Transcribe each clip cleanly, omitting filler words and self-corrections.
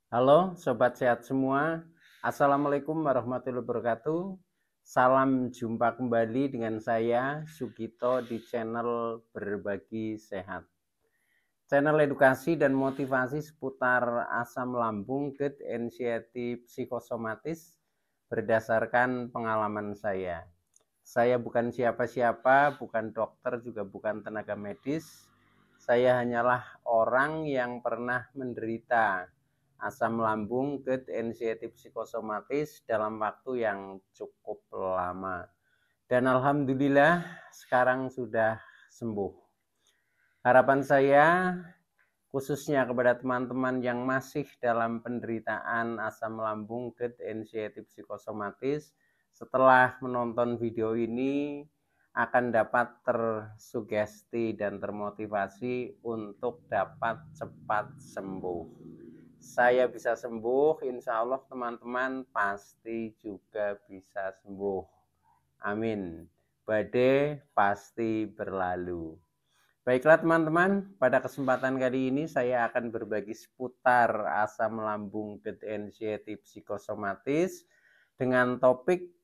Halo Sobat Sehat semua, Assalamualaikum warahmatullahi wabarakatuh. Salam jumpa kembali dengan saya Sugito di channel Berbagi Sehat. Channel edukasi dan motivasi seputar asam lambung, GERD, anxiety, psikosomatis berdasarkan pengalaman saya. Saya bukan siapa-siapa, bukan dokter, juga bukan tenaga medis. Saya hanyalah orang yang pernah menderita asam lambung, GERD, anxiety, psikosomatis dalam waktu yang cukup lama. Dan alhamdulillah sekarang sudah sembuh. Harapan saya khususnya kepada teman-teman yang masih dalam penderitaan asam lambung, GERD, anxiety, psikosomatis, setelah menonton video ini akan dapat tersugesti dan termotivasi untuk dapat cepat sembuh. Saya bisa sembuh, insya Allah teman-teman pasti juga bisa sembuh. Amin. Badai pasti berlalu. Baiklah teman-teman, pada kesempatan kali ini saya akan berbagi seputar asam lambung, GERD, anxiety, psikosomatis dengan topik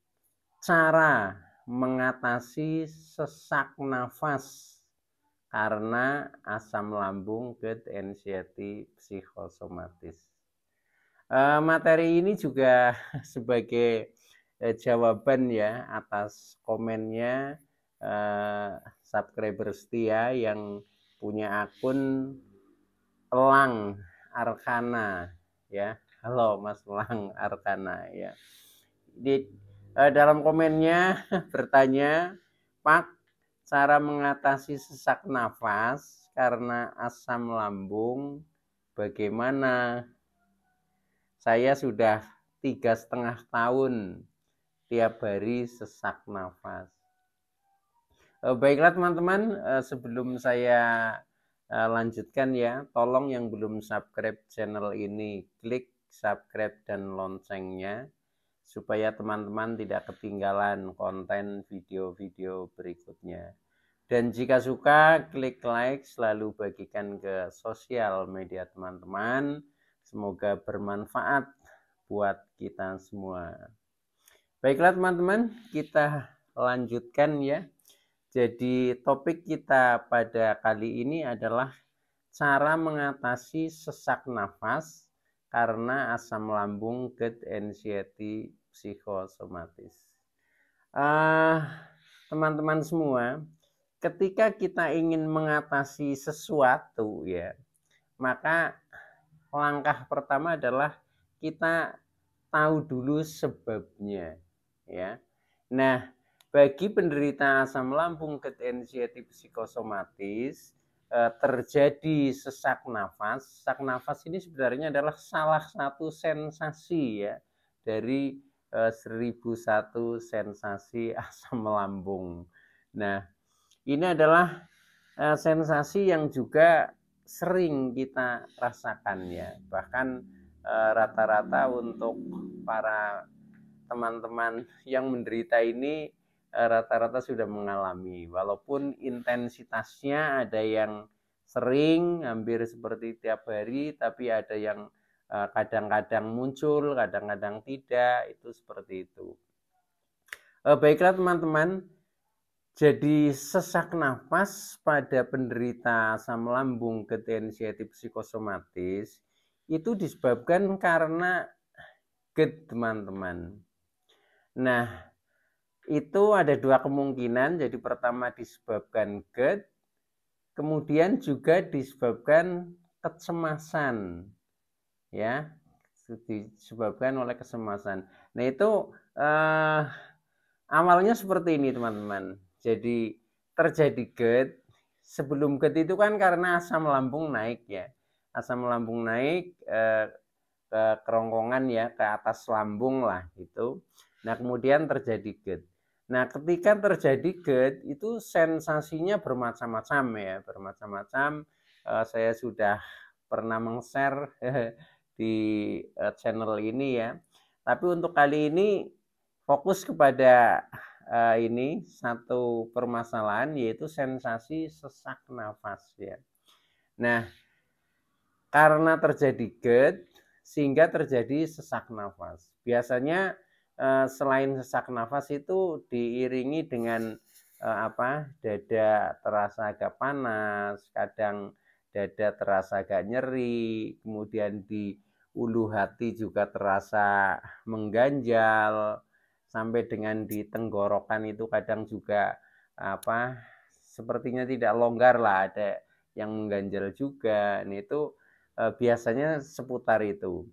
cara mengatasi sesak nafas karena asam lambung, GERD, anxiety, psikosomatis. Materi ini juga sebagai jawaban ya atas komennya subscriber setia yang punya akun Elang Arkana ya. Halo Mas Elang Arkana ya. Di dalam komennya bertanya, Pak, cara mengatasi sesak nafas karena asam lambung bagaimana? Saya sudah 3,5 tahun tiap hari sesak nafas. Baiklah teman-teman, sebelum saya lanjutkan ya, tolong yang belum subscribe channel ini klik subscribe dan loncengnya supaya teman-teman tidak ketinggalan konten video-video berikutnya. Dan jika suka, klik like, selalu bagikan ke sosial media teman-teman. Semoga bermanfaat buat kita semua. Baiklah teman-teman, kita lanjutkan ya. Jadi topik kita pada kali ini adalah cara mengatasi sesak nafas karena asam lambung, GERD, anxiety, psikosomatis. Teman-teman semua, ketika kita ingin mengatasi sesuatu ya, maka langkah pertama adalah kita tahu dulu sebabnya ya. Nah, bagi penderita asam lambung, GERD, anxiety, psikosomatis terjadi sesak nafas. Sesak nafas ini sebenarnya adalah salah satu sensasi ya dari 1001 sensasi asam lambung. Nah, ini adalah sensasi yang juga sering kita rasakan ya. Bahkan rata-rata untuk para teman-teman yang menderita ini rata-rata sudah mengalami. Walaupun intensitasnya ada yang sering, hampir seperti tiap hari, tapi ada yang kadang-kadang muncul, kadang-kadang tidak, itu seperti itu. Baiklah teman-teman, jadi sesak nafas pada penderita asam lambung, GERD, anxiety, psikosomatis itu disebabkan karena GERD teman-teman. Nah, itu ada dua kemungkinan. Jadi pertama disebabkan GERD, kemudian juga disebabkan kecemasan ya, disebabkan oleh kecemasan. Nah, itu awalnya seperti ini teman-teman. Jadi terjadi GERD, sebelum GERD itu kan karena asam lambung naik ya. Asam lambung naik ke kerongkongan ya, ke atas lambung lah itu. Nah, kemudian terjadi GERD. Nah, ketika terjadi GERD itu sensasinya bermacam-macam ya, bermacam-macam. Saya sudah pernah meng-share di channel ini ya. Tapi untuk kali ini fokus kepada ini satu permasalahan, yaitu sensasi sesak nafas ya. Nah, karena terjadi GERD, sehingga terjadi sesak nafas. Biasanya selain sesak nafas itu diiringi dengan dada terasa agak panas, kadang dada terasa agak nyeri, kemudian di ulu hati juga terasa mengganjal, sampai dengan di tenggorokan itu kadang juga sepertinya tidak longgar lah, ada yang mengganjal juga. Ini itu biasanya seputar itu.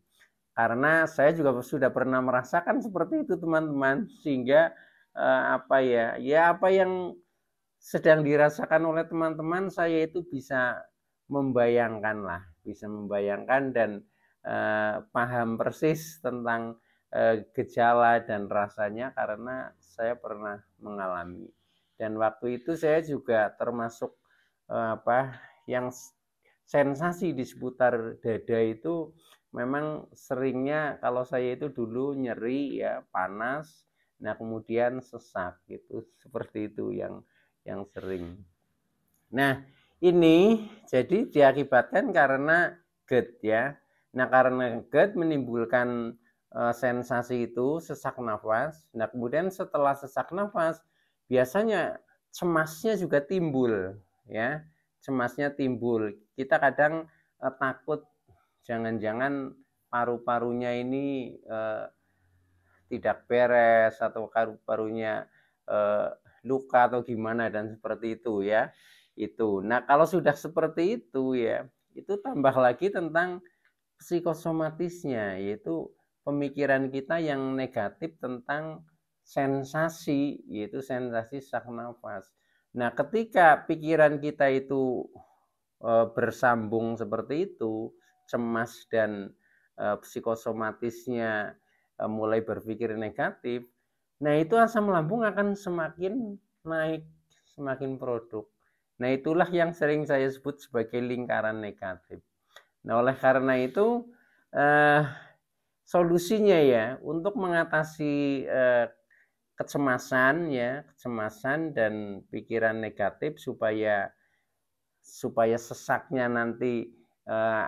Karena saya juga sudah pernah merasakan seperti itu teman-teman, sehingga apa yang sedang dirasakan oleh teman-teman saya itu bisa membayangkan dan paham persis tentang gejala dan rasanya karena saya pernah mengalami. Dan waktu itu saya juga termasuk yang sensasi di seputar dada itu memang seringnya kalau saya itu dulu nyeri ya, panas, nah kemudian sesak gitu, seperti itu yang sering. Nah, ini jadi diakibatkan karena GERD ya. Nah, karena GERD menimbulkan sensasi itu sesak nafas. Nah, kemudian setelah sesak nafas biasanya cemasnya juga timbul ya. Cemasnya timbul. Kita kadang takut jangan-jangan paru-parunya ini tidak beres atau paru-parunya luka atau gimana dan seperti itu ya. Itu. Nah, kalau sudah seperti itu ya, itu tambah lagi tentang psikosomatisnya, yaitu pemikiran kita yang negatif tentang sensasi, yaitu sensasi sesak nafas. Nah, ketika pikiran kita itu bersambung seperti itu, cemas dan psikosomatisnya mulai berpikir negatif, nah itu asam lambung akan semakin naik, semakin produk. Nah itulah yang sering saya sebut sebagai lingkaran negatif. Nah oleh karena itu solusinya ya untuk mengatasi kecemasan dan pikiran negatif supaya sesaknya nanti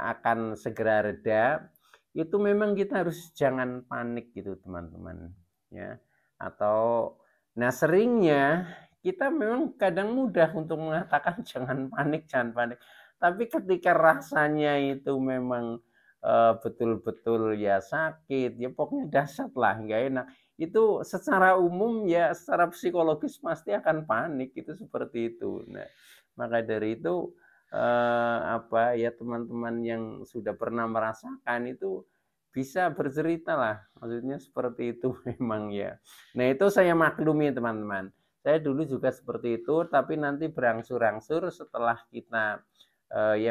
akan segera reda, itu memang kita harus jangan panik gitu teman-teman ya. Atau seringnya kita memang kadang mudah untuk mengatakan jangan panik. Tapi ketika rasanya itu memang betul-betul ya sakit, ya pokoknya dahsyat lah, nggak enak. Itu secara umum ya, secara psikologis pasti akan panik, itu seperti itu. Nah, maka dari itu teman-teman yang sudah pernah merasakan itu bisa bercerita lah, maksudnya seperti itu memang ya. Nah itu saya maklumi teman-teman. Saya dulu juga seperti itu, tapi nanti berangsur-angsur setelah kita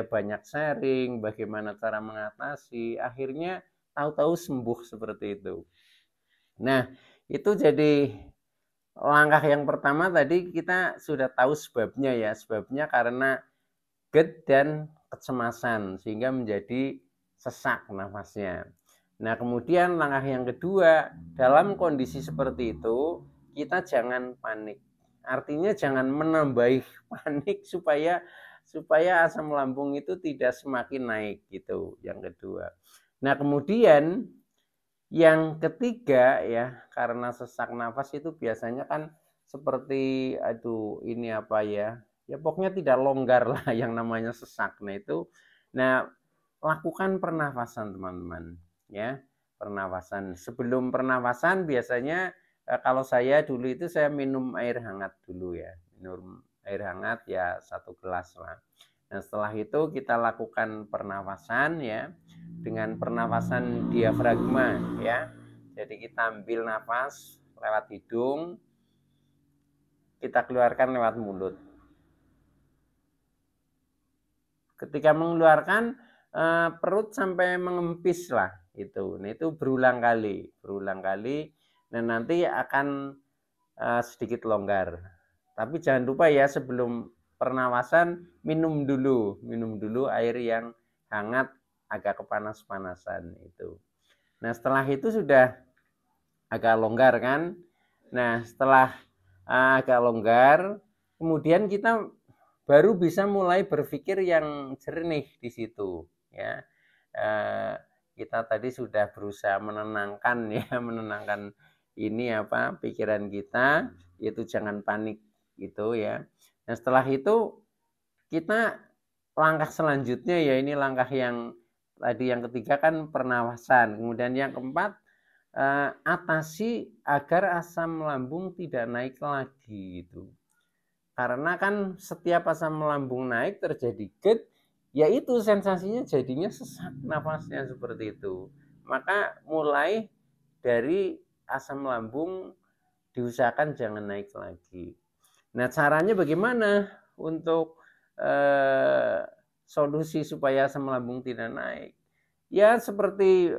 banyak sharing bagaimana cara mengatasi, akhirnya tahu-tahu sembuh seperti itu. Nah itu jadi langkah yang pertama tadi kita sudah tahu sebabnya ya, sebabnya karena GERD dan kecemasan sehingga menjadi sesak nafasnya. Nah kemudian langkah yang kedua, dalam kondisi seperti itu kita jangan panik. Artinya jangan menambah panik supaya asam lambung itu tidak semakin naik gitu, yang kedua. Nah kemudian yang ketiga ya, karena sesak nafas itu biasanya kan seperti ya pokoknya tidak longgar lah yang namanya sesak. Nah lakukan pernafasan teman-teman ya, pernafasan. Sebelum pernafasan biasanya kalau saya dulu itu saya minum air hangat dulu ya, minum air hangat ya 1 gelas lah. Nah setelah itu kita lakukan pernafasan ya, dengan pernafasan diafragma ya. Jadi kita ambil nafas lewat hidung, kita keluarkan lewat mulut. Ketika mengeluarkan perut sampai mengempis lah itu. Nah itu berulang kali. Dan nanti akan sedikit longgar. Tapi jangan lupa ya, sebelum pernafasan minum dulu air yang hangat, agak kepanas-panasan itu. Nah setelah itu sudah agak longgar kan. Nah setelah agak longgar, kemudian kita baru bisa mulai berpikir yang jernih di situ ya. kita tadi sudah berusaha menenangkan ya, menenangkan ini apa pikiran kita, itu jangan panik gitu ya. Nah setelah itu kita langkah selanjutnya ya ini langkah yang tadi yang ketiga kan pernafasan, kemudian yang keempat atasi agar asam lambung tidak naik lagi gitu. Karena kan setiap asam lambung naik terjadi GERD, yaitu sensasinya jadinya sesak nafasnya seperti itu. Maka mulai dari asam lambung diusahakan jangan naik lagi. Nah caranya bagaimana untuk solusi supaya asam lambung tidak naik? Ya seperti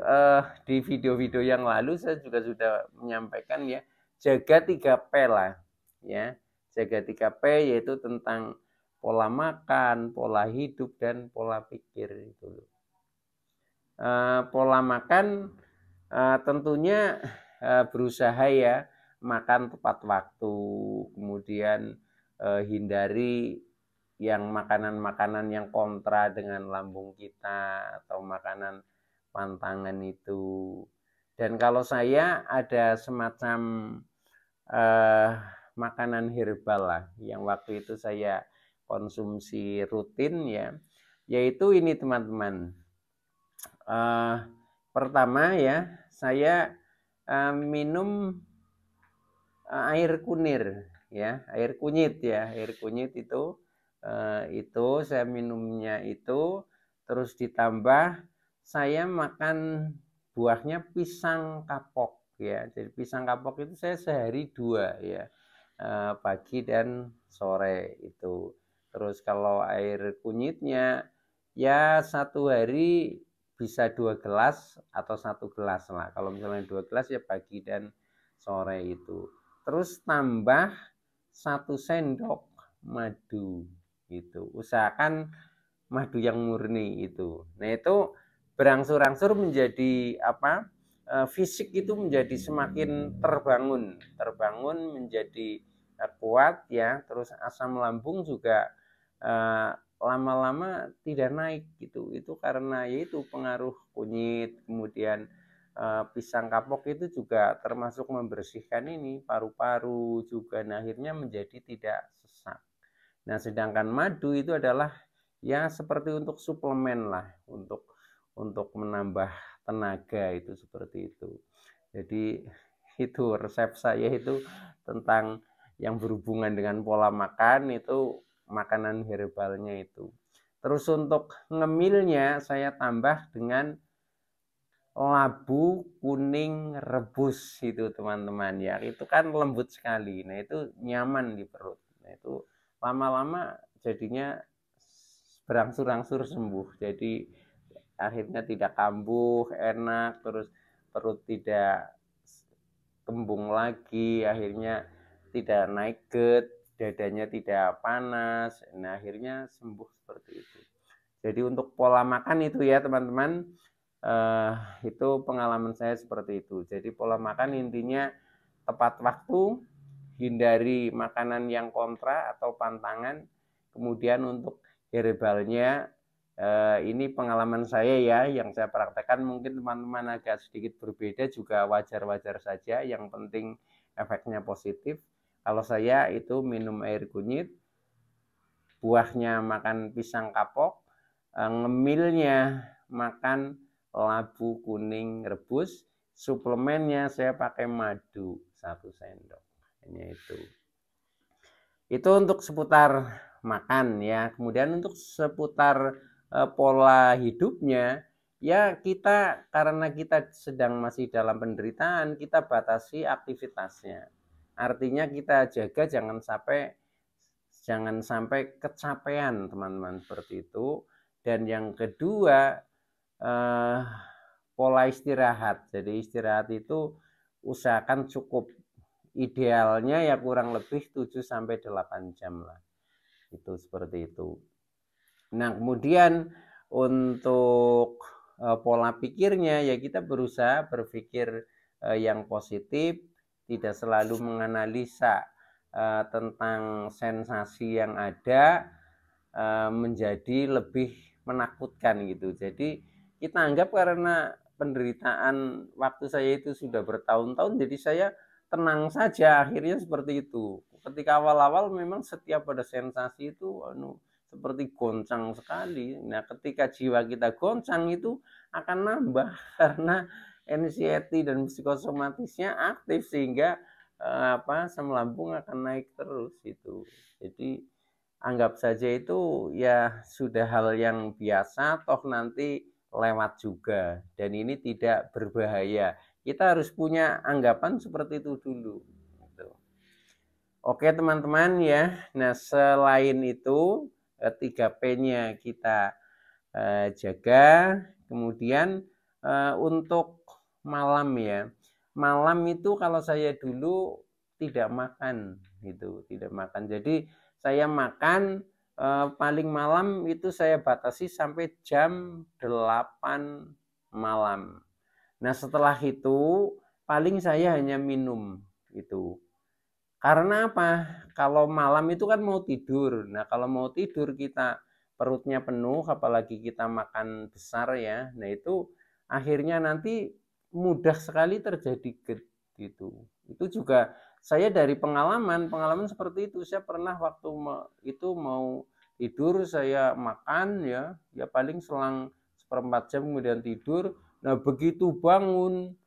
di video-video yang lalu saya juga sudah menyampaikan ya, jaga 3P lah ya. Jaga 3P yaitu tentang pola makan, pola hidup dan pola pikir itu. Pola makan tentunya berusaha ya makan tepat waktu, kemudian hindari yang makanan-makanan yang kontra dengan lambung kita atau makanan pantangan itu. Dan kalau saya ada semacam makanan herbal lah yang waktu itu saya konsumsi rutin ya, yaitu ini teman-teman. Pertama ya saya minum air kunir ya, air kunyit ya, air kunyit itu saya minumnya itu, terus ditambah saya makan buahnya pisang kapok ya. Jadi pisang kapok itu saya sehari 2 ya, pagi dan sore itu. Terus kalau air kunyitnya ya 1 hari bisa 2 gelas atau 1 gelas lah. Kalau misalnya 2 gelas ya pagi dan sore itu. Terus tambah 1 sendok madu gitu. Usahakan madu yang murni itu. Nah itu berangsur-angsur menjadi apa? Fisik itu menjadi semakin terbangun menjadi kuat ya. Terus asam lambung juga lama-lama tidak naik gitu. Itu karena yaitu pengaruh kunyit, kemudian pisang kapok itu juga termasuk membersihkan ini paru-paru juga. Nah akhirnya menjadi tidak sesak. Nah sedangkan madu itu adalah ya seperti untuk suplemen lah, untuk menambah tenaga itu seperti itu. Jadi itu resep saya itu tentang yang berhubungan dengan pola makan itu makanan herbalnya itu. Terus untuk ngemilnya saya tambah dengan labu kuning rebus itu teman-teman ya. Itu kan lembut sekali. Nah itu nyaman di perut. Nah itu lama-lama jadinya berangsur-angsur sembuh. Jadi akhirnya tidak kambuh, enak, terus perut tidak kembung lagi, akhirnya tidak naik GERD, dadanya tidak panas. Nah akhirnya sembuh seperti itu. Jadi untuk pola makan itu ya teman-teman, itu pengalaman saya seperti itu. Jadi pola makan intinya tepat waktu, hindari makanan yang kontra atau pantangan. Kemudian untuk herbalnya ini pengalaman saya ya yang saya praktekkan, mungkin teman-teman agak sedikit berbeda juga wajar-wajar saja, yang penting efeknya positif. Kalau saya itu minum air kunyit, buahnya makan pisang kapok, ngemilnya makan labu kuning rebus, suplemennya saya pakai madu 1 sendok. Hanya itu. Itu untuk seputar makan ya. Kemudian untuk seputar pola hidupnya ya, kita karena kita sedang masih dalam penderitaan, kita batasi aktivitasnya. Artinya kita jaga jangan sampai kecapean teman-teman seperti itu. Dan yang kedua pola istirahat. Jadi istirahat itu usahakan cukup, idealnya ya kurang lebih 7 sampai 8 jam lah. Itu seperti itu. Nah, kemudian untuk pola pikirnya ya kita berusaha berpikir yang positif, tidak selalu menganalisa tentang sensasi yang ada menjadi lebih menakutkan gitu. Jadi kita anggap karena penderitaan waktu saya itu sudah bertahun-tahun, jadi saya tenang saja akhirnya seperti itu. Ketika awal-awal memang setiap ada sensasi itu seperti goncang sekali. Nah, ketika jiwa kita goncang itu akan nambah karena anxiety dan psikosomatisnya aktif sehingga asam lambung akan naik terus itu. Jadi anggap saja itu ya sudah hal yang biasa, toh nanti lewat juga dan ini tidak berbahaya. Kita harus punya anggapan seperti itu dulu. Oke teman-teman ya. Nah selain itu 3P-nya kita jaga. Kemudian untuk malam ya. Malam itu kalau saya dulu tidak makan gitu, tidak makan. Jadi saya makan paling malam itu saya batasi sampai jam 8 malam. Nah setelah itu paling saya hanya minum itu. Karena apa? Kalau malam itu kan mau tidur. Nah, kalau mau tidur kita perutnya penuh, apalagi kita makan besar ya. Nah, itu akhirnya nanti mudah sekali terjadi GERD gitu. Itu juga saya dari pengalaman seperti itu. Saya pernah waktu itu mau tidur saya makan ya paling selang seperempat jam kemudian tidur. Nah, begitu bangun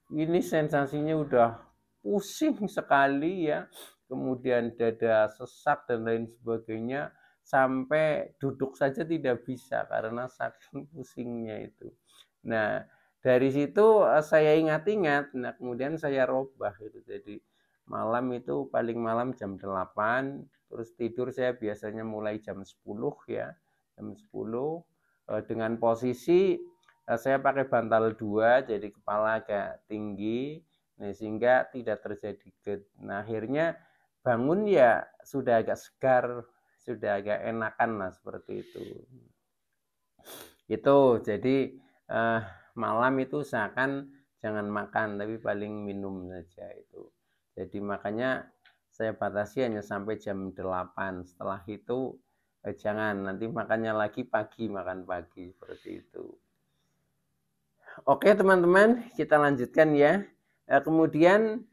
ini sensasinya udah pusing sekali ya, kemudian dada sesak dan lain sebagainya, sampai duduk saja tidak bisa karena saking pusingnya itu. Nah dari situ saya ingat-ingat, nah kemudian saya robah itu, jadi malam itu paling malam jam 8, terus tidur saya biasanya mulai jam 10 ya, jam 10 dengan posisi saya pakai bantal 2, jadi kepala agak tinggi, nah, sehingga tidak terjadi GERD. Nah akhirnya bangun ya sudah agak segar, sudah agak enakan lah seperti itu. Itu jadi malam itu usahakan jangan makan tapi paling minum saja itu. Jadi makanya saya batasi hanya sampai jam 8. Setelah itu jangan, nanti makannya lagi pagi, makan pagi seperti itu. Oke teman-teman, kita lanjutkan ya. Kemudian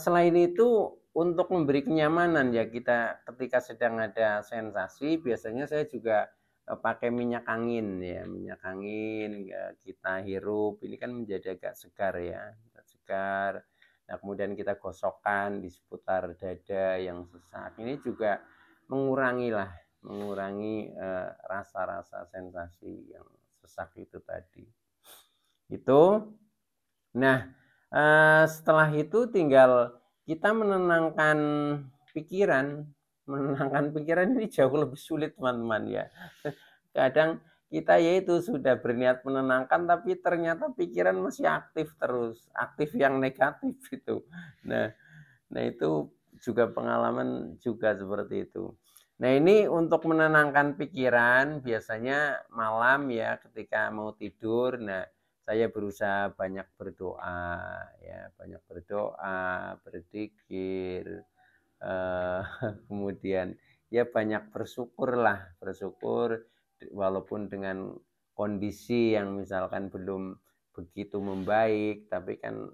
selain itu untuk memberi kenyamanan ya, kita ketika sedang ada sensasi biasanya saya juga pakai minyak angin ya, minyak angin kita hirup, ini kan menjadi agak segar ya, segar. Nah kemudian kita gosokkan di seputar dada yang sesak, ini juga mengurangi rasa-rasa sensasi yang sesak itu tadi. Itu. Nah, setelah itu tinggal kita menenangkan pikiran. Menenangkan pikiran ini jauh lebih sulit teman-teman ya. Kadang kita yaitu sudah berniat menenangkan tapi ternyata pikiran masih aktif terus, aktif yang negatif itu. Nah itu juga pengalaman juga seperti itu. Nah ini untuk menenangkan pikiran biasanya malam ya ketika mau tidur. Nah saya berusaha banyak berdoa ya, banyak berdoa, berzikir, kemudian ya banyak bersyukur walaupun dengan kondisi yang misalkan belum begitu membaik, tapi kan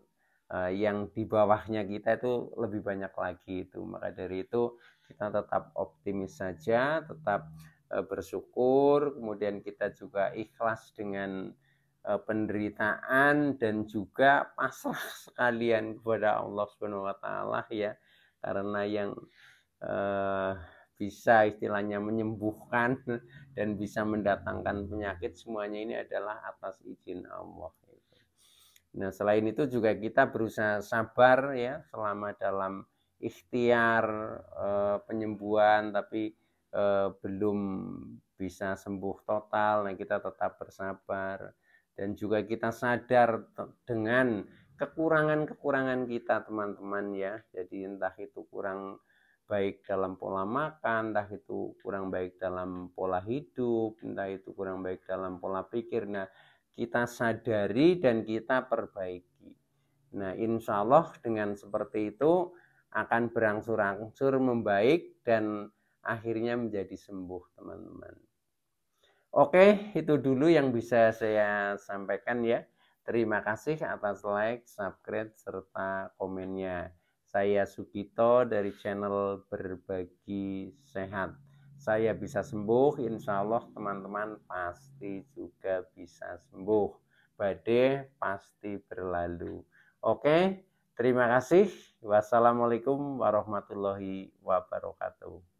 yang di bawahnya kita itu lebih banyak lagi itu. Maka dari itu kita tetap optimis saja, tetap bersyukur, kemudian kita juga ikhlas dengan penderitaan dan juga pasrah sekalian kepada Allah Subhanahu wa taala ya, karena yang bisa istilahnya menyembuhkan dan bisa mendatangkan penyakit semuanya ini adalah atas izin Allah. Nah selain itu juga kita berusaha sabar ya selama dalam ikhtiar penyembuhan, tapi belum bisa sembuh total. Nah kita tetap bersabar dan juga kita sadar dengan kekurangan-kekurangan kita teman-teman ya. Jadi entah itu kurang baik dalam pola makan, entah itu kurang baik dalam pola hidup, entah itu kurang baik dalam pola pikir. Nah kita sadari dan kita perbaiki. Nah insya Allah dengan seperti itu akan berangsur-angsur membaik dan akhirnya menjadi sembuh teman-teman. Oke, itu dulu yang bisa saya sampaikan ya. Terima kasih atas like, subscribe, serta komennya. Saya Sugito dari channel Berbagi Sehat. Saya bisa sembuh, insya Allah teman-teman pasti juga bisa sembuh. Badai pasti berlalu. Oke, terima kasih. Wassalamualaikum warahmatullahi wabarakatuh.